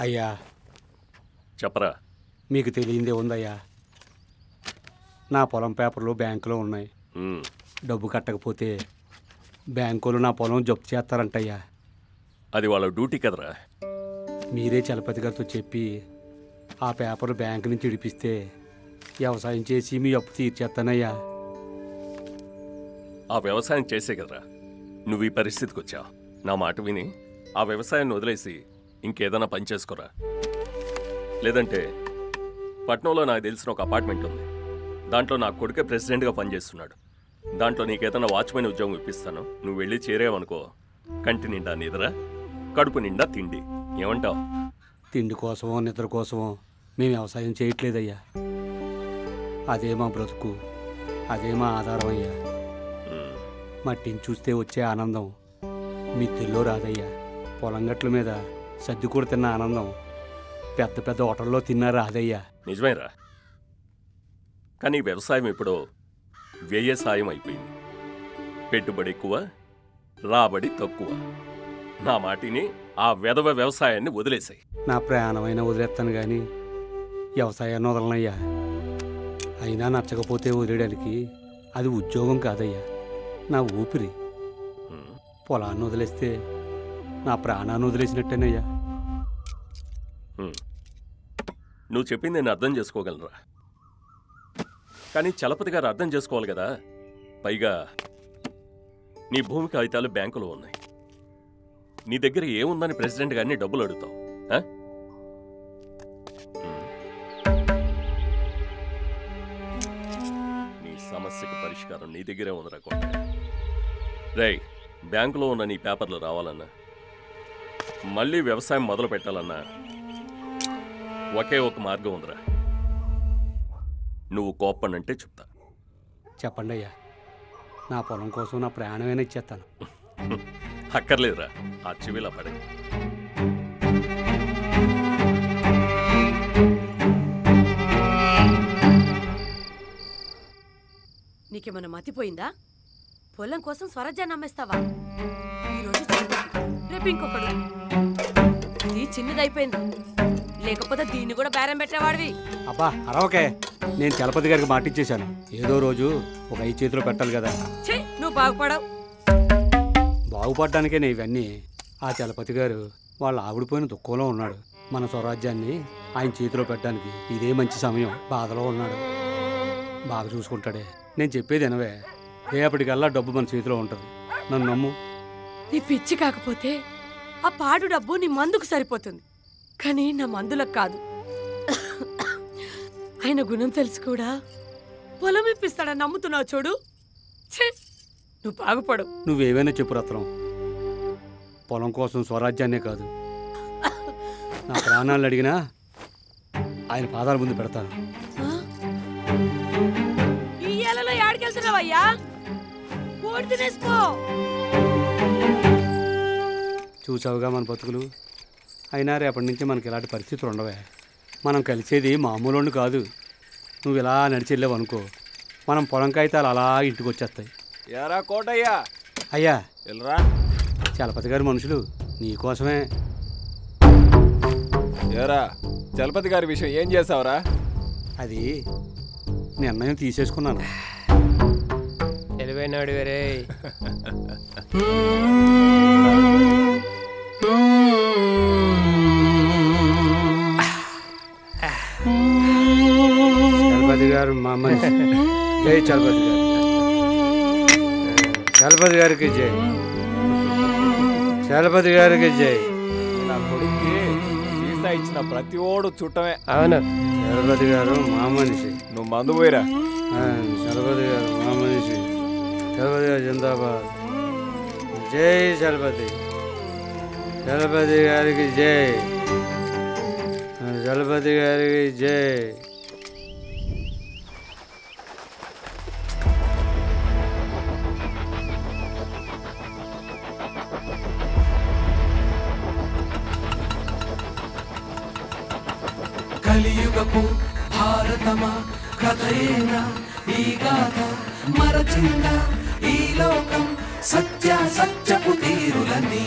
అయ్యా చెప్పరా. మీకు తెలియందే ఉందయ్యా, నా పొలం పేపర్లు బ్యాంకులో ఉన్నాయి. డబ్బు కట్టకపోతే బ్యాంకులు నా పొలం జప్తు చేస్తారంటయ్యా. అది వాళ్ళ డ్యూటీ కదరా. మీరే చలపతి గారితో చెప్పి ఆ పేపర్లు బ్యాంకు నుంచి విడిపిస్తే వ్యవసాయం చేసి మీ అప్పు తీర్చేస్తానయ్యా. ఆ వ్యవసాయం చేసే కదరా నువ్వు ఈ పరిస్థితికి వచ్చావు. నా మాట విని ఆ వ్యవసాయాన్ని వదిలేసి ఇంకేదైనా పని చేసుకోరా. లేదంటే పట్నంలో నాకు తెలిసిన ఒక అపార్ట్మెంట్ ఉంది. దాంట్లో నా కొడుకే ప్రెసిడెంట్గా పనిచేస్తున్నాడు. దాంట్లో నీకేదైనా వాచ్మెన్ ఉద్యోగం ఇప్పిస్తాను. నువ్వు వెళ్ళి చేరేవనుకో, కంటి నిండా నిద్ర, కడుపు నిండా తిండి. ఏమంటావు? తిండి కోసమో నిద్ర కోసమో మేము వ్యవసాయం చేయట్లేదయ్యా. అదే మా బ్రతుకు, అదే మా ఆధారం అయ్యా. మట్టిని చూస్తే వచ్చే ఆనందం మిత్తిల్లో రాదయ్యా. పొలం గట్ల మీద సర్ది కూడా తిన్న ఆనందం పెద్ద పెద్ద హోటల్లో తిన్నా రాదయ్యా. నిజమేరా, కానీ వ్యవసాయం ఇప్పుడు వ్యయ సాయం అయిపోయింది. పెట్టుబడి ఎక్కువ, రాబడి తక్కువ. నా మాటిని ఆ వెధవ వ్యవసాయాన్ని వదిలేసాయి. నా ప్రాణమైనా వదిలేస్తాను కానీ వ్యవసాయాన్ని వదలనయ్యా. అయినా నచ్చకపోతే వదిలేయడానికి అది ఉద్యోగం కాదయ్యా, నా ఊపిరి. పొలాన్ని వదిలేస్తే నా ప్రాణాన్ని వదిలేసినట్టేనయ్యా. నువ్వు చెప్పింది నేను అర్థం చేసుకోగలరా, కానీ చలపతి గారు అర్థం చేసుకోవాలి కదా. పైగా నీ భూమి కాగితాలు బ్యాంకులో ఉన్నాయి. నీ దగ్గర ఏముందని ప్రెసిడెంట్ గారిని డబ్బులు అడుగుతావు? నీ సమస్యకు పరిష్కారం నీ దగ్గరే ఉందిరా కోట. రేయ్, బ్యాంకులో ఉన్న నీ పేపర్లు రావాలన్నా, మళ్ళీ వ్యవసాయం మొదలు పెట్టాలన్నా ఒకే ఒక మార్గం ఉందిరా. నువ్వు కోప్పనంటే చెప్తా. చెప్పండి అయ్యా, నా పొలం కోసం నా ప్రాణమైనా ఇచ్చేస్తాను. అక్కర్లేదురా, ఆ చెవిలా పడే. నీకేమన్నా మతిపోయిందా? పొలం కోసం స్వరాజ్యాన్ని అమ్మేస్తావా? ఈరోజు రేపు ఇంకొకడు. ఇది చిన్నదైపోయింది, లేకపోతే దీన్ని కూడా బేరం పెట్టేవాడివి. అబ్బా అరవకే, నేను చలపతి గారికి మాటిచ్చేశాను. ఏదో రోజు ఒక 5 చేతిలో పెట్టాలి కదా. నువ్వు బాగుపడవు. బాగుపడ్డానికే నేను ఇవన్నీ. ఆ చలపతి గారు వాళ్ళ ఆవిడిపోయిన దుఃఖంలో ఉన్నాడు. మన స్వరాజ్యాన్ని ఆయన చేతిలో పెట్టడానికి ఇదే మంచి సమయం. బాధలో ఉన్నాడు, బాగా చూసుకుంటాడే. నేను చెప్పేది వినవే, రేపటికల్లా డబ్బు మన చేతిలో ఉంటుంది. నన్ను నమ్ము. నీ పిచ్చి కాకపోతే ఆ పాడు డబ్బు నీ మందుకు సరిపోతుంది, కానీ నా మందులకు కాదు. ఆయన గుణం తెలుసు కూడా పొలం ఇప్పిస్తాడని నమ్ముతున్నావు చూడు. నువ్వు బాగుపడవు. నువ్వేమైనా చెప్పు రత్నం, పొలం కోసం స్వరాజ్యాన్నే కాదు నా ప్రాణాలు అడిగినా ఆయన పాదాల ముందు పెడతాను. ఈ ఏళ్ళలో ఏడికెళ్తున్నావయ్యా? కోడి తినేసుకో. చూసావుగా మన బతుకులు. అయినా రేపటి నుంచి మనకి ఇలాంటి పరిస్థితులు ఉండవే. మనం కలిసేది మామూలు కాదు. నువ్వు ఇలా నడిచెళ్ళావు అనుకో, మనం పొలం కాగితాలు అలా ఇంటికి వచ్చేస్తాయి. ఎరా కోటయ్యా. అయ్యా వెళ్ళరా. చలపతి గారి మనుషులు నీకోసమే. ఎరా చలపతి గారి విషయం ఏం చేసావురా? అది నిర్ణయం తీసేసుకున్నాను. తెలివైనాడు వేరే. చలపతి గారు మా మనిషి. జై చలపతి గారు. చలపతి గారికి జై. చలపతి గారికి జై. నా కొడుక్కి సీసా ఇచ్చిన ప్రతి ఓడు చుట్టమే. అవును, చలపతి గారు మా మనిషి. నువ్వు మందు పోయిరా. చలపతి గారు మా మనిషి. చలపతి గారు జిందాబాద్. జై చలపతి. చలపతి గారికి జై. చలపతి గారికి జై. కలియుగపు భారతమా కథయేనా ఈ గాథ? మరచిందా ఈ లోకం సత్యపు తీరులని?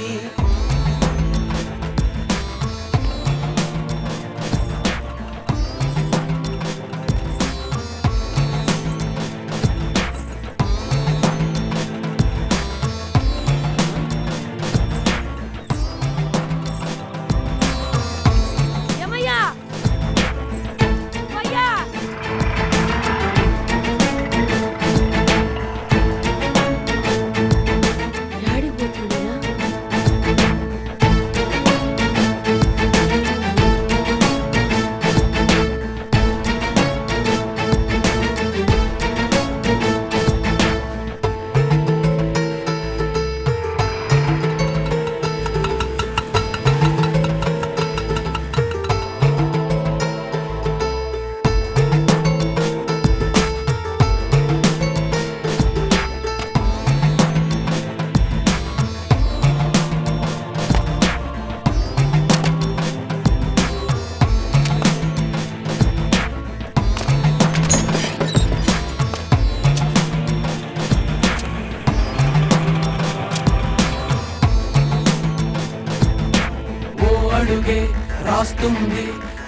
రాస్తుంది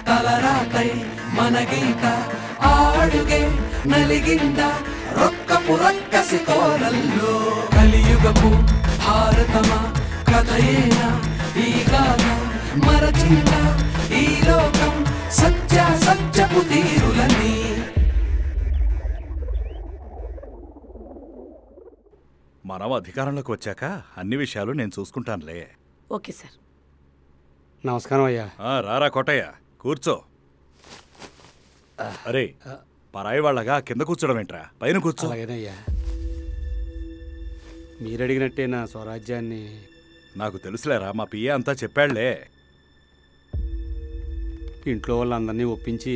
తలరాతై మన గీత ఆడుగే నలిగింద రొక్కపు రక్కసి కోరల్లో కలియుగపు భారతమా కథయేనా ఈ గాథ మరచింద ఈ లోకం సత్యపు తీరులని. మనం అధికారంలోకి వచ్చాక అన్ని విషయాలు నేను చూసుకుంటానులే. Okay sir. నమస్కారం అయ్యా. రారా కోటయ్య, కూర్చో. అరే, పరాయి వాళ్ళగా కింద కూర్చోడం ఏంట్రా, పైన కూర్చో. అలాగేనయ్యా. మీరు అడిగినట్టే నా స్వరాజ్యాన్ని. నాకు తెలుసులేరా, మా పియ్య అంతా చెప్పాళ్లే. ఇంట్లో వాళ్ళందరినీ ఒప్పించి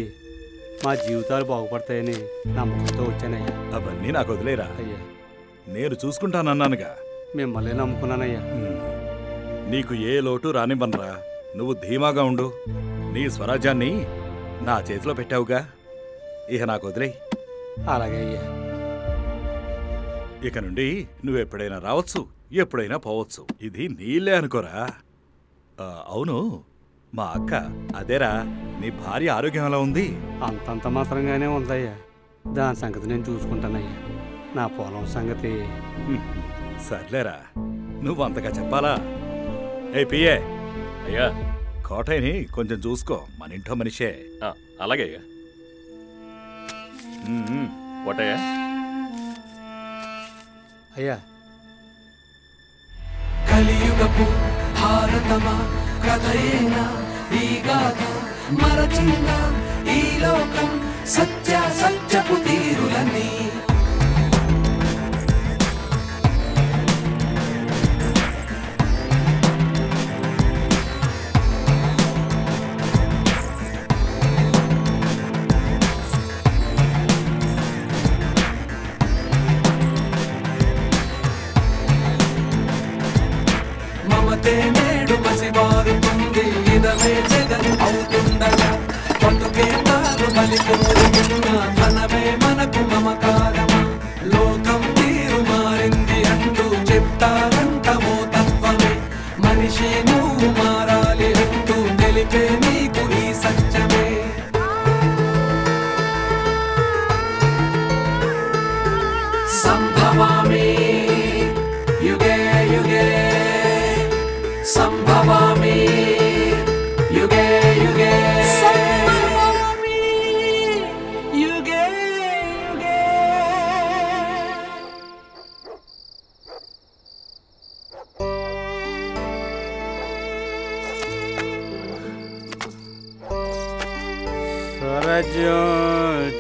మా జీవితాలు బాగుపడతాయని నమ్మకంతో వచ్చానయ్యా. అవన్నీ నాకు వదిలేరా, అయ్యా నేను చూసుకుంటానన్నానుగా. మిమ్మల్ని నమ్ముకున్నానయ్యా. నీకు ఏ లోటు రానివ్వనరా, నువ్వు ధీమాగా ఉండు. నీ స్వరాజ్యాన్ని నా చేతిలో పెట్టావుగా, ఇక నాకు వదిలేయి. అలాగే అయ్యా. ఇక నుండి నువ్వెప్పుడైనా రావచ్చు, ఎప్పుడైనా పోవచ్చు. ఇది నీళ్ళే అనుకోరా. అవును, మా అక్క అదేరా, నీ భార్య ఆరోగ్యం ఎలా ఉంది? అంతంత మాత్రంగానే ఉందయ్యా. దాని సంగతి నేను చూసుకుంటానయ్యా. నా పొలం సంగతి. సర్లేరా, నువ్వు అంతగా చెప్పాలా? ఏ పిఏ, అయ్యా కోటయ్యని కొంచెం చూసుకో, మన ఇంట్లో మనిషే. అలాగే అయ్యా. కోటయ్య. అయ్యా. కలియుగపు భారతమా కథయేనా ఈ గాథ మరచింద ఈ లోకం సత్యపు తీరులని. మమతే నేడు పసిబారుతుంది ఇదమే జగన్ అవుతుండగా బతుకే తాను బలిపోతున్న ధనమే మనకు మమకారమా. లోకం తీరు మారింది అంటూ చెప్తారంటమో తత్వమే. మనిషి నువ్వు మారాలి అంటూ తెలిపే నీకు ఈ సత్యమే. సంభవామి యుగే యుగే సంభవామి యుగే యుగే సంభవామి యుగే యుగే. స్వరాజ్యం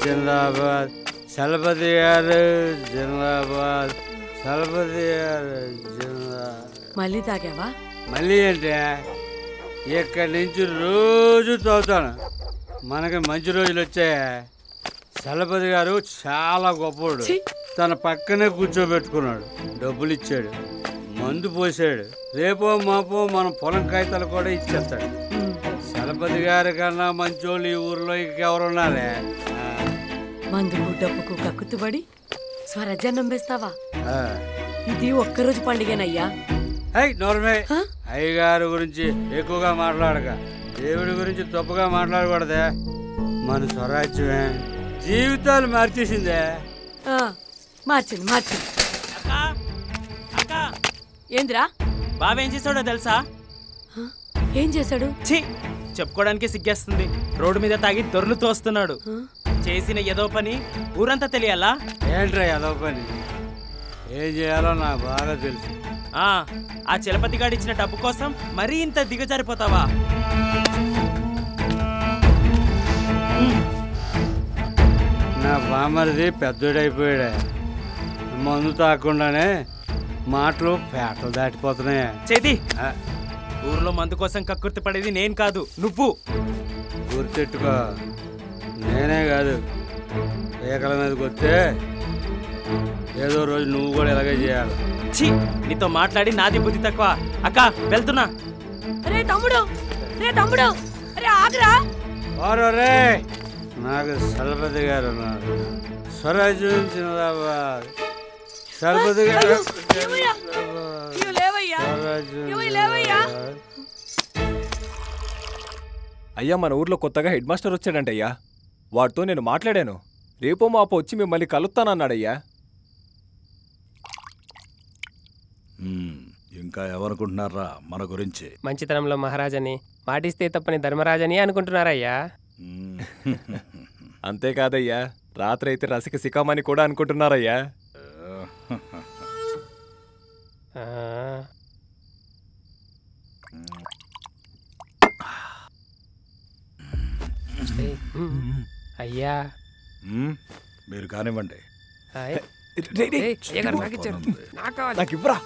జిందాబాద్. చలపతి గారు జిందాబాద్. చలపతి గారు జిందాబాద్. మళ్ళీ తాగావా? మళ్ళీ అంటే ఇక్కడి నుంచి రోజు తాగుతాను. మనకి మంచి రోజులు వచ్చాయి. చలపతి గారు చాలా గొప్పవాడు. తన పక్కనే కూర్చోబెట్టుకున్నాడు, డబ్బులు ఇచ్చాడు, మందు పోసాడు. రేపో మాపో మన పొలం కాగితాలు కూడా ఇచ్చేస్తాడు. చలపతి గారి కన్నా మంచోళ్ళు ఈ ఊర్లో ఇంకెవరున్నారే? మందుకు డబ్బుకు కక్కుతుబడి స్వరాజ్యాన్ని నమ్మేస్తావా? ఇది ఒక్కరోజు పండుగేనయ్యా. నోర్మే, అయ్యగారి గురించి ఎక్కువగా మాట్లాడక, దేవుడి గురించి తప్పుగా మాట్లాడకూడదే. మన స్వరాజ్యమే జీవితాలు మార్చేసిందే. మార్చింది మార్చింది. ఏందిరా? బావేం చేశాడో తెలుసా? ఏం చేశాడు? చెప్పుకోవడానికి సిగ్గేస్తుంది. రోడ్డు మీద తాగి దొర్లు తోస్తున్నాడు. చేసిన ఏదో పని ఊరంతా తెలియాలా? ఏంట్రా ఏదో పని? ఏం చేయాలో నాకు బాగా తెలుసు. ఆ చలపతి గారు ఇచ్చిన డబ్బు కోసం మరీ ఇంత దిగజారిపోతావా? నా బామరిది పెద్దోడైపోయాడే. మందు తాకుండానే మాటలు పేటలు దాటిపోతున్నాయా? చేతి ఊర్లో మందు కోసం కక్కుర్తి పడేది నేను కాదు, నువ్వు. గుర్తెట్టుకో, నేనే కాదు, ఏకల మీదకి వస్తే ఏదో రోజు నువ్వు కూడా ఇలాగే చేయాలి. నీతో మాట్లాడి నాది బుద్ధి తక్కువ. అక్క వెళ్తున్నా. రే తమ్ముడు, రే తమ్ముడు, రే ఆగరా. రే, నాకు చలపతి గారు ఉన్నారు. స్వరాజ్యం జిందాబాద్. చలపతి గారు అయ్యా మన ఊర్లో కొత్తగా హెడ్ మాస్టర్ వచ్చాడంటయ్యా. వాడితో నేను మాట్లాడాను. రేపో మాపో వచ్చి మిమ్మల్ని కలుస్తానన్నాడయ్యా. ఇంకా ఎవరనుకుంటున్నారా మన గురించి? మంచితనంలో మహారాజని, మాటిస్తే తప్పని ధర్మరాజని అనుకుంటున్నారయ్యా. అంతేకాదయ్యా, రాత్రి అయితే రసిక సికామని కూడా అనుకుంటున్నారయ్యా. ఆ, అయ్యా మీరు కానివ్వండి. హాయ్. ఏయ్, అయ్యగారు నాకు ఇచ్చారు. నాకు కావాలి. నాకు ఇవ్వరా.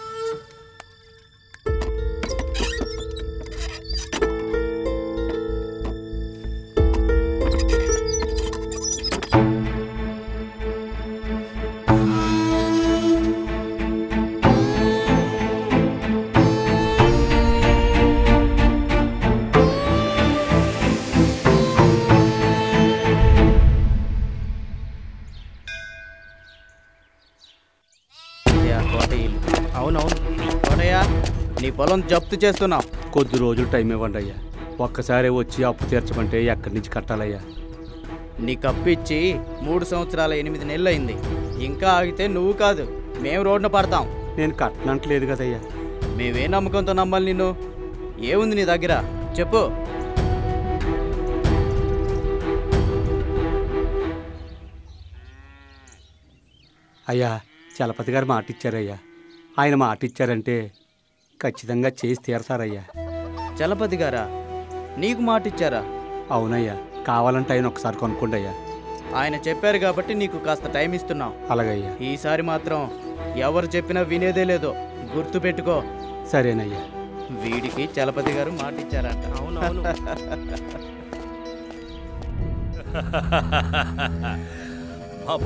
అవునవును కోటయ్య, నీ పొలం జప్తు చేస్తున్నాం. కొద్ది రోజులు టైం ఇవ్వండి అయ్యా. ఒక్కసారి వచ్చి అప్పు తీర్చమంటే ఎక్కడి నుంచి కట్టాలయ్యా? నీకు అప్పు ఇచ్చి 3 సంవత్సరాల 8 నెలలు అయింది. ఇంకా ఆగితే నువ్వు కాదు, మేము రోడ్డున పడతాం. నేను కట్టనంటలేదు కదయ్యా. మేమే నమ్మకంతో నమ్మాలి నిన్ను. ఏముంది నీ దగ్గర చెప్పు. అయ్యా, చలపతి గారు మాట ఇచ్చారయ్యా. ఆయన మాట ఇచ్చారంటే ఖచ్చితంగా చేసి తీరతారయ్యా. చలపతి గారా? నీకు మాట ఇచ్చారా? అవునయ్యా, కావాలంటే ఆయన ఒకసారి కొనుక్కోండి అయ్యా. ఆయన చెప్పారు కాబట్టి నీకు కాస్త టైం ఇస్తున్నాం. అలాగయ్యా. ఈసారి మాత్రం ఎవరు చెప్పినా వినేదే లేదో, గుర్తు పెట్టుకో. సరేనయ్యా. వీడికి చలపతి గారు మాట ఇచ్చారంట. అవునవును.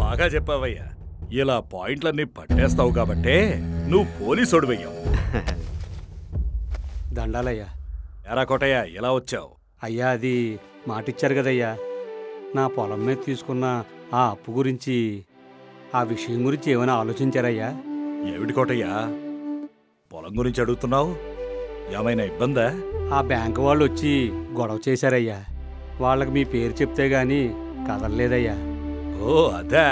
బాగా చెప్పావయ్యా. ఇలా పాయింట్లన్నీ పట్టేస్తావు కాబట్టే నువ్వు పోలీసుడు వెయ్యావు. దండాలయ్యా. ఎరా కోటయ్య, ఎలా వచ్చావు? అయ్యా, అది మాట ఇచ్చారు కదయ్యా. నా పొలం మీద తీసుకున్న ఆ అప్పు గురించి, ఆ విషయం గురించి ఏమైనా ఆలోచించారయ్యా? ఏమిటి కోటయ్య, పొలం గురించి అడుగుతున్నావు? ఏమైనా ఇబ్బందా? ఆ బ్యాంకు వాళ్ళు వచ్చి గొడవ చేశారయ్యా. వాళ్ళకి మీ పేరు చెప్తే గాని కదలలేదయ్యా. ఓ అదా,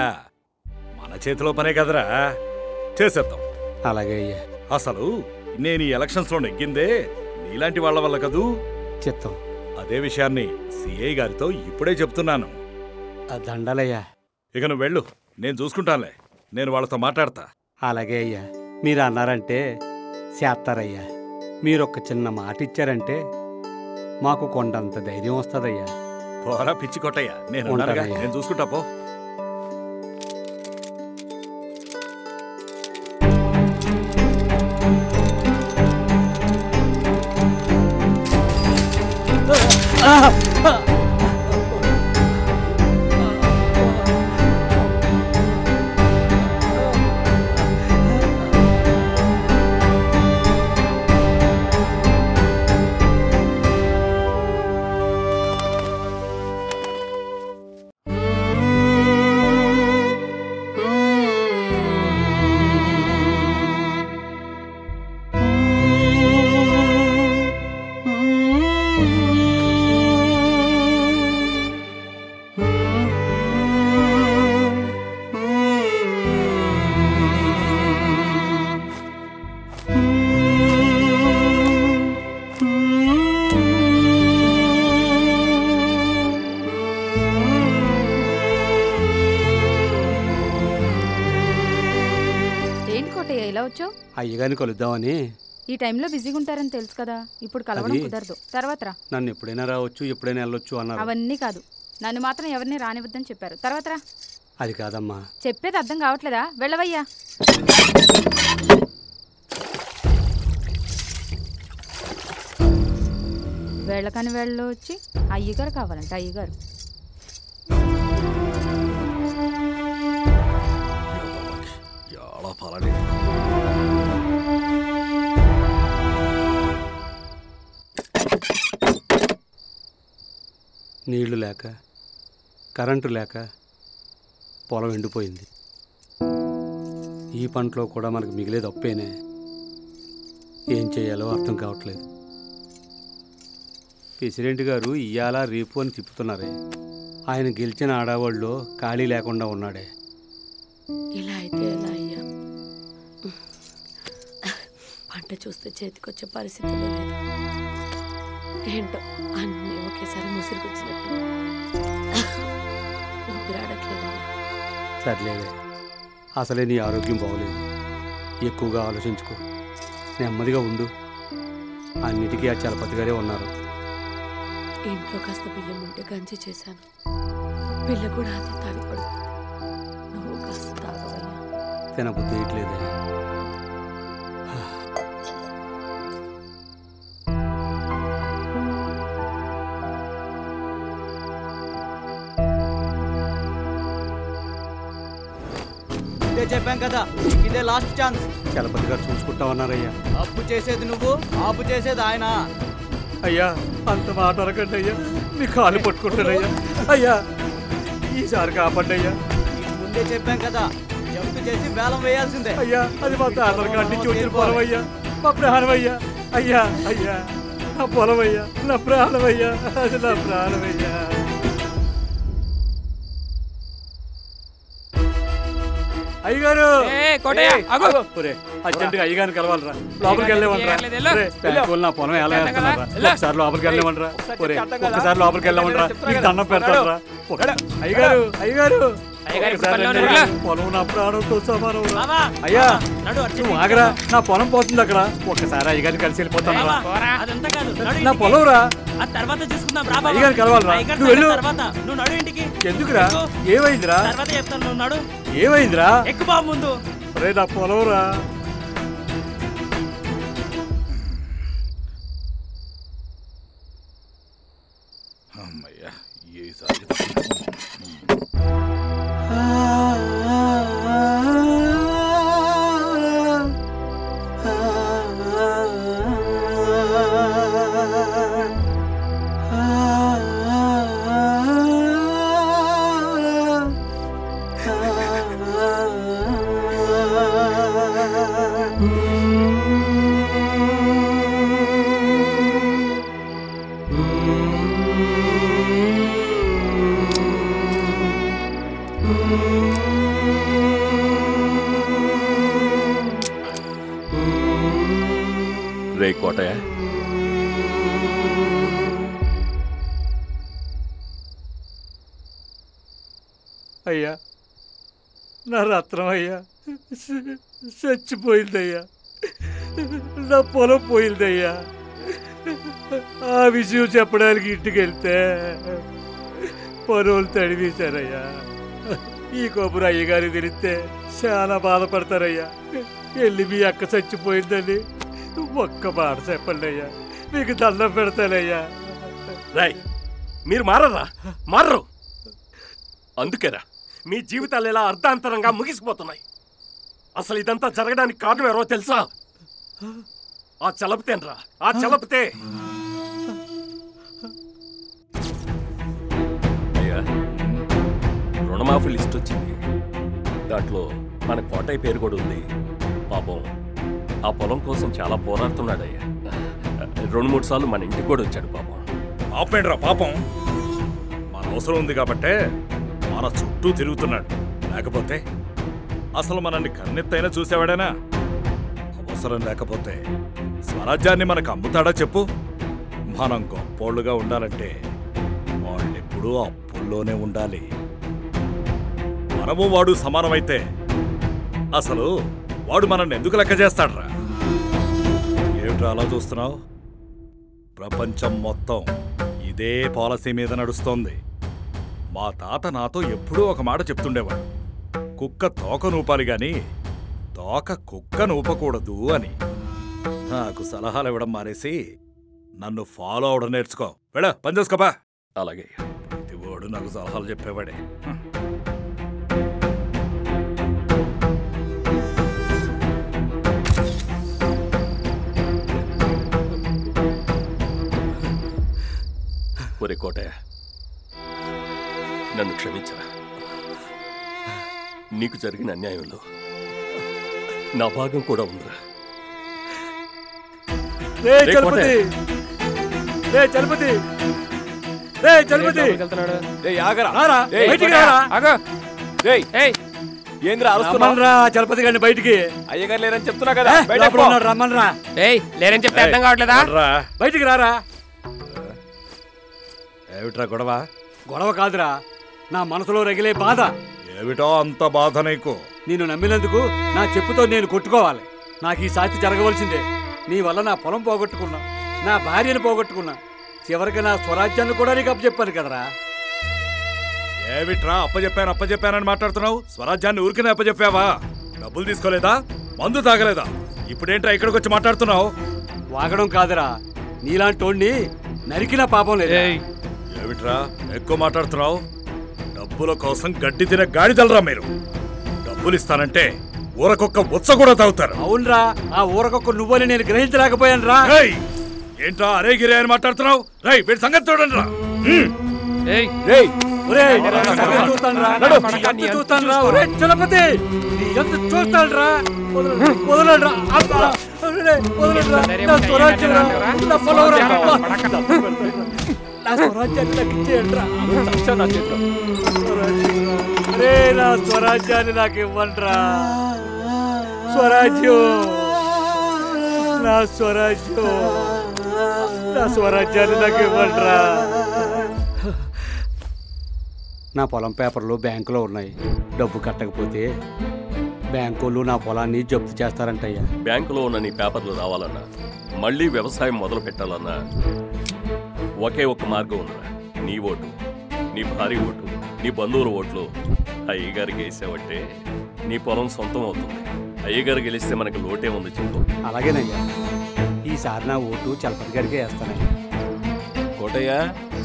మన చేతిలో పనే కదరా, చేసేద్దాం. అలాగే అయ్యా. అసలు నేను ఈ ఎలక్షన్స్లో నెగ్గిందే నీలాంటి వాళ్ళ వల్ల కదూ. చిత్తం. అదే విషయాన్ని సిఐ గారితో ఇప్పుడే చెప్తున్నాను. దండాలయ్యా. ఇక నువ్వు వెళ్ళు, నేను చూసుకుంటానులే. నేను వాళ్ళతో మాట్లాడతా. అలాగే అయ్యా. మీరు అన్నారంటే చేస్తారయ్యా. మీరొక్క చిన్న మాట ఇచ్చారంటే మాకు కొండంత ధైర్యం వస్తుందయ్యా. పోరా పిచ్చి కొట్టయ్య, నేను ఉన్నానుగా, ఉంటానయ్యా. నేను చూసుకుంటా పో. అయ్యగారిని కలుద్దామని. ఈ టైంలో బిజీగా ఉంటారని తెలుసు కదా, ఇప్పుడు కలవడం కుదరదు. తర్వాత రా. నన్ను ఎప్పుడైనా రావచ్చు, ఎప్పుడైనా వెళ్ళొచ్చు అన్నారు. అవన్నీ కాదు, నన్ను మాత్రం ఎవరిని రానివద్దని చెప్పారు. తర్వాత రా. అది కాదమ్మా. చెప్పేది అర్థం కావట్లేదా? వెళ్ళవయ్యా. వెళ్ళకని వెళ్ళ వచ్చి అయ్యగారు కావాలంట. అయ్యగారు నీళ్లు లేక, కరెంటు లేక పొలం ఎండిపోయింది. ఈ పంటలో కూడా మనకు మిగిలేది అప్పేనే. ఏం చేయాలో అర్థం కావట్లేదు. ప్రెసిడెంట్ గారు ఇయ్యాల రేపు అని తిప్పుతున్నారే. ఆయన గెలిచిన ఆడవాళ్ళు ఖాళీ లేకుండా ఉన్నాడే. ఇలా అయితే ఎలా అయ్యా? పంట చూస్తే చేతికొచ్చే పరిస్థితుల్లో లేదు. ఏంటో అన్నీ ఒకేసారి ముసురుకొచ్చినట్టు ఊపిరాడట్లేదయ్యా. సర్లేవే, అసలే నీ ఆరోగ్యం బాగోలేదు. ఎక్కువగా ఆలోచించుకో, నెమ్మదిగా ఉండు. అన్నిటికీ ఆ చలపతి గారే ఉన్నారు. ఇంట్లో కాస్త బియ్యం ఉంటే గంజి చేశాను. పిల్ల కూడా అదే తాగి పడుతుంది. నువ్వు కాస్త తాగవయ్యా. తినబుద్ధి వేయట్లేదే. ఇదే చెప్పాం కదా, ఇదే లాస్ట్ ఛాన్స్. చలపతి గారు చూసుకుంటా ఉన్నారయ్యా. అప్పు చేసేది నువ్వు, ఆపు చేసేది ఆయన. అయ్యా, అంత మాట అనకండి అయ్యా. మీ కాలు పట్టుకుంటానయ్యా. అయ్యా, ఈసారి కాపాడండి అయ్యా. ముందే చెప్పాం కదా, జంపు చేసి వేలం వేయాల్సిందే. అయ్యా, అది మా ఆధార్ కార్డు నుంచి వచ్చిన పొలం అయ్యా. మా ప్రాణం అయ్యా. అయ్యా అయ్యా, నా పొలం అయ్యా, నా ప్రాణం అయ్యా. అది నా ప్రాణం అయ్యా. అయ్యగారు, అర్జెంటుగా అయ్యగారిని కలవాలరా. లోపలికి వెళ్ళేమంటారా? నా పొలం ఎలా వేస్తున్నారా? ఒకసారి లోపలికి వెళ్ళేమంటారా? ఒకసారి లోపలికి వెళ్ళేమంటారా? మీకు దండం పెడతారా? అయ్యగారు, అయ్యగారు, పొలం నా ప్రాణంతో సమానం. అయ్యా, నువ్వు ఆగరా, నా పొలం పోతుంది అక్కడ. ఒక్కసారి అయ్యగారిని కలిసి వెళ్ళిపోతాను. నా పొలం రా, తర్వాత చూసుకుందాం. అయ్యగారిని కలవాలరా. నువ్వు వెళ్ళు. నువ్వు నడు ఇంటికి. ఎందుకురా? ఏమైందిరా? తర్వాత చెప్తాను, నువ్వు నడు. ఏమైందిరా? ఎక్కువ బాబు ముందు. రే, నా పొలం రా. అమ్మయ్యా, ఈసారి రే కోటయ్య, అయ్యా, నా రత్నం అయ్యా చచ్చిపోయిందయ్యా. నా పొలం పోయిందయ్యా. ఆ విషయం చెప్పడానికి ఇంటికి వెళ్తే పనులు తడివేశారయ్యా. ఈ కబురు అయ్యగారికి తెలిస్తే చాలా బాధపడతారయ్యా. వెళ్ళి మీ అక్క చచ్చిపోయిందని ఒక్క మాట చెప్పండి అయ్యా, మీకు దండం పెడతానయ్యా. రాయ్, మీరు మారరా? మారరు. అందుకేరా మీ జీవితాలు ఎలా అర్ధాంతరంగా ముగిసిపోతున్నాయి. అసలు ఇదంతా జరగడానికి కారణం ఎవరో తెలుసా? ఆ చలపతేనరా, ఆ చలపతే. అయ్యా, రుణమాఫీ లిస్ట్ వచ్చింది. దాంట్లో మన కోటయ్య పేరు కూడా ఉంది. పాపం ఆ పొలం కోసం చాలా పోరాడుతున్నాడయ్యా. 2-3 సార్లు మన ఇంటికి కూడా వచ్చాడు. పాపం పాపమేంట్రా పాపం? మన అవసరం ఉంది కాబట్టే మన చుట్టూ తిరుగుతున్నాడు. లేకపోతే అసలు మనల్ని కన్నెత్తైనా చూసేవాడేనా? అవసరం లేకపోతే స్వరాజ్యాన్ని మనకు అమ్ముతాడా చెప్పు? మనం గొప్పోళ్ళుగా ఉండాలంటే వాళ్ళెప్పుడూ అప్పుల్లోనే ఉండాలి. మనము వాడు సమానమైతే అసలు వాడు మనల్ని ఎందుకు లెక్క చేస్తాడ్రా? ఏమిట్రా అలా చూస్తున్నావు? ప్రపంచం మొత్తం ఇదే పాలసీ మీద నడుస్తోంది. మా తాత నాతో ఎప్పుడూ ఒక మాట చెప్తుండేవాడు, కుక్క తోక నూపాలి గాని తోక కుక్క నూపకూడదు అని. నాకు సలహాలు ఇవ్వడం మానేసి నన్ను ఫాలో అవడం నేర్చుకో. వెళ్ళ పని చేసుకోపా. అలాగే. ప్రతి వాడు నాకు సలహాలు చెప్పేవాడే. ఒరే కోటయ్య, నన్ను క్షమించరా. నీకు జరిగిన అన్యాయంలో నా భాగం కూడా ఉందిరా. రే చలపతి, రే చలపతి, వెళ్తున్నాడు. రేయ్ ఆగరా రారా, రేయ్, బయటికి రారా. ఆగో. రేయ్ ఏయ్, ఏంద్రా అరుస్తున్నావ్? రమ్మన్రా చలపతి గారిని బయటికి. అయ్యగారు లేరని చెప్తున్నా కదా బయటకు లోపల పో. ఉన్నాడు, రమ్మన్రా. ఏయ్, లేరని చెప్తే అర్థం కావట్లేదా? రా. బయటికి రారా. ఏమిట్రా గొడవ? గొడవ కాదురా, నా మనసులో రగిలే బాధ. ఏమిటో అంత బాధ నీకు? నిన్ను నమ్మినందుకు నా చెప్పుతో నేను కొట్టుకోవాలి. నాకు ఈ శాస్తి జరగవలసిందే. నీ వల్ల నా పొలం పోగొట్టుకున్నా, నా భార్యను పోగొట్టుకున్నా, చివరికి నా స్వరాజ్యాన్ని కూడా నీకు అప్పచెప్పాను కదరా. ఏమిట్రా అప్పచెప్పానని మాట్లాడుతున్నావు? స్వరాజ్యాన్ని ఊరికనే అప్పచెప్పావా? డబ్బులు తీసుకోలేదా? మందు తాగలేదా? ఇప్పుడేంట్రా ఇక్కడికి వచ్చి మాట్లాడుతున్నావు? వాగడం కాదురా, నీలాంటోడిని నరికిన పాపం లేదు. ఏమిట్రా ఎక్కువ మాట్లాడుతున్నావు? డబ్బుల కోసం గడ్డి తినే గాడిదలరా మీరు. డబ్బులు ఇస్తానంటే ఊరకొక్క ఉచ్చ కూడా తాగుతారు. అవునరా, ఆ ఊరకొక్క నువ్వని నేను గ్రహించలేకపోయాను రా. ఏంట్రా అరే గిరే అని మాట్లాడుతున్నావు? రై వీడి సంగతి చూడండి రా. ఏయ్, రేయ్ ఒరేయ్, సంగతి చూస్తానురా. ఎంత చూస్తానురా. ఒరేయ్ చలపతి, నీ ఎంత చూస్తానురా. వదలండిరా. అబ్బా, ఒరేయ్, వదలండిరా. నా స్వరాజ్యం రా. నా పొలం రా. నా స్వరాజ్యాన్ని నాకు ఇచ్చేయండిరా. నా చేతిలో అరే నా స్వరాజ్యాన్ని నాకు ఇవ్వండిరా. స్వరాజ్యం, నా స్వరాజ్యం, నా స్వరాజ్యాన్ని నాకు ఇవ్వండిరా. నా పొలం పేపర్లు బ్యాంకులో ఉన్నాయి. డబ్బు కట్టకపోతే బ్యాంకులు నా పొలాన్ని జప్తు చేస్తారంటయ్యా. బ్యాంకులో ఉన్న నీ పేపర్లు రావాలన్నా, మళ్ళీ వ్యవసాయం మొదలు పెట్టాలన్నా ఒకే ఒక్క మార్గం ఉందిరా. నీ ఓటు, నీ భార్య ఓటు, నీ బంధువుల ఓట్లు అయ్యగారికి వేసావంటే నీ పొలం సొంతం అవుతుంది. అయ్యగారు గెలిస్తే మనకి లోటే ఉంది చెప్పు. అలాగేనయ్యా, ఈసారి నా ఓటు చలపతి గారికే వేస్తానయ్యా. కోటయ్య,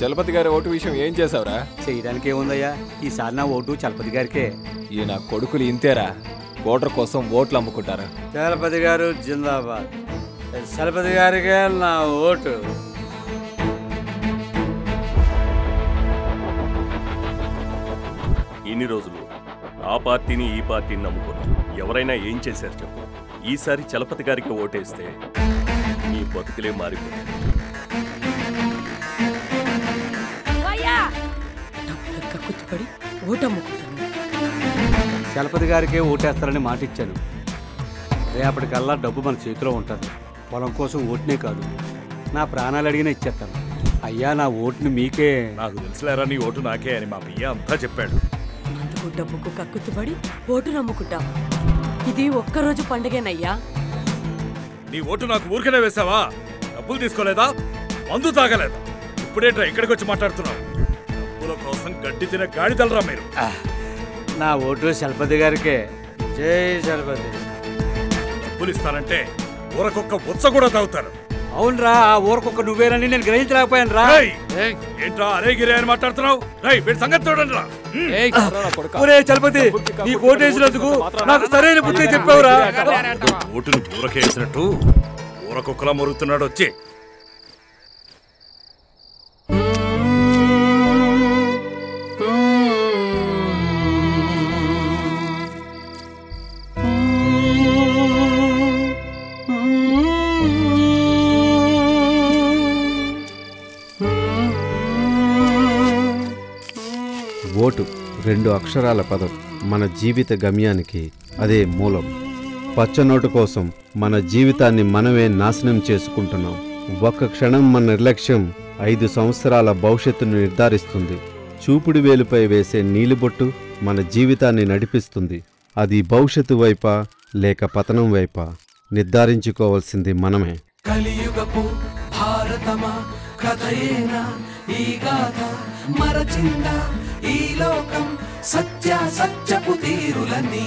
చలపతి గారి ఓటు విషయం ఏం చేసావురా? చేయడానికి ఏముందయ్యా, ఈసారి నా ఓటు చలపతి గారికే. ఈ నా కొడుకులు ఇంతేరా, ఓటర్ కోసం ఓట్లు అమ్ముకుంటారా? చలపతి గారు జిందాబాద్. చలపతి గారికే నా ఓటు. ఇన్ని రోజులు ఆ పార్టీని ఈ పార్టీని నమ్ముకున్నాం. ఎవరైనా ఏం చేశారు చెప్పు. ఈసారి చలపతి గారికి ఓటేస్తే నీ బతుకులే మారిపోతాయి. కక్కుతుపడి ఓటమ్ముకుంటాను. చలపతి గారికే ఓటేస్తారని మాట ఇచ్చాను. రేపటికల్లా డబ్బు మన చేతిలో ఉంటుంది. పొలం కోసం ఓటునే కాదు, నా ప్రాణాలు అడిగినా ఇచ్చేస్తాను. అయ్యా, నా ఓటుని మీకే. నాకు తెలుసులేరా నీ ఓటు నాకే అని మా పియ్య అంతా చెప్పాడు. మందుకు డబ్బుకు కక్కుతుపడి ఓటు నమ్ముకుంటాం. ఇది ఒక్కరోజు పండగేనయ్యా. నీ ఓటు నాకు ఊరికనే వేసావా? డబ్బులు తీసుకోలేదా? మందు తాగలేదా? ఇప్పుడేంట్రా ఇక్కడికి వచ్చి మాట్లాడుతున్నావు? డబ్బుల కోసం గడ్డి తినే గాడిదలరా మీరు. నా ఓటు చలపతి గారికే. జై చలపతి. డబ్బులు ఇస్తానంటే ఊరకొక్క ఉచ్చ కూడా తాగుతారు. అవునరా, ఆ ఊరకొక్క నువ్వేనని నేను గ్రహించలేకపోయాను రా. ఏంట్రా అరే గిరే అని మాట్లాడుతున్నావు? రై వీడి సంగతి చూడండి రా. ఒరే చలపతి, నీ ఓటేసినందుకు నాకు సరైన బుద్ధి చెప్పావురా. ఓటును ఊరకేసినట్టు ఊరకొక్కలా మొరుగుతున్నాడు వచ్చి. ఓటు 2 అక్షరాల పదం. మన జీవిత గమ్యానికి అదే మూలం. పచ్చనోటు కోసం మన జీవితాన్ని మనమే నాశనం చేసుకుంటున్నాం. ఒక్క క్షణం మన నిర్లక్ష్యం 5 సంవత్సరాల భవిష్యత్తును నిర్ధారిస్తుంది. చూపుడు వేలుపై వేసే నీలిబొట్టు మన జీవితాన్ని నడిపిస్తుంది. అది భవిష్యత్తు వైపా లేక పతనం వైపా నిర్ధారించుకోవాల్సింది మనమే. కలియుగపు భారతమా కథయేనా ఈ గాథ, మరచిందా ఈ లోకం సత్యపు తీరులని.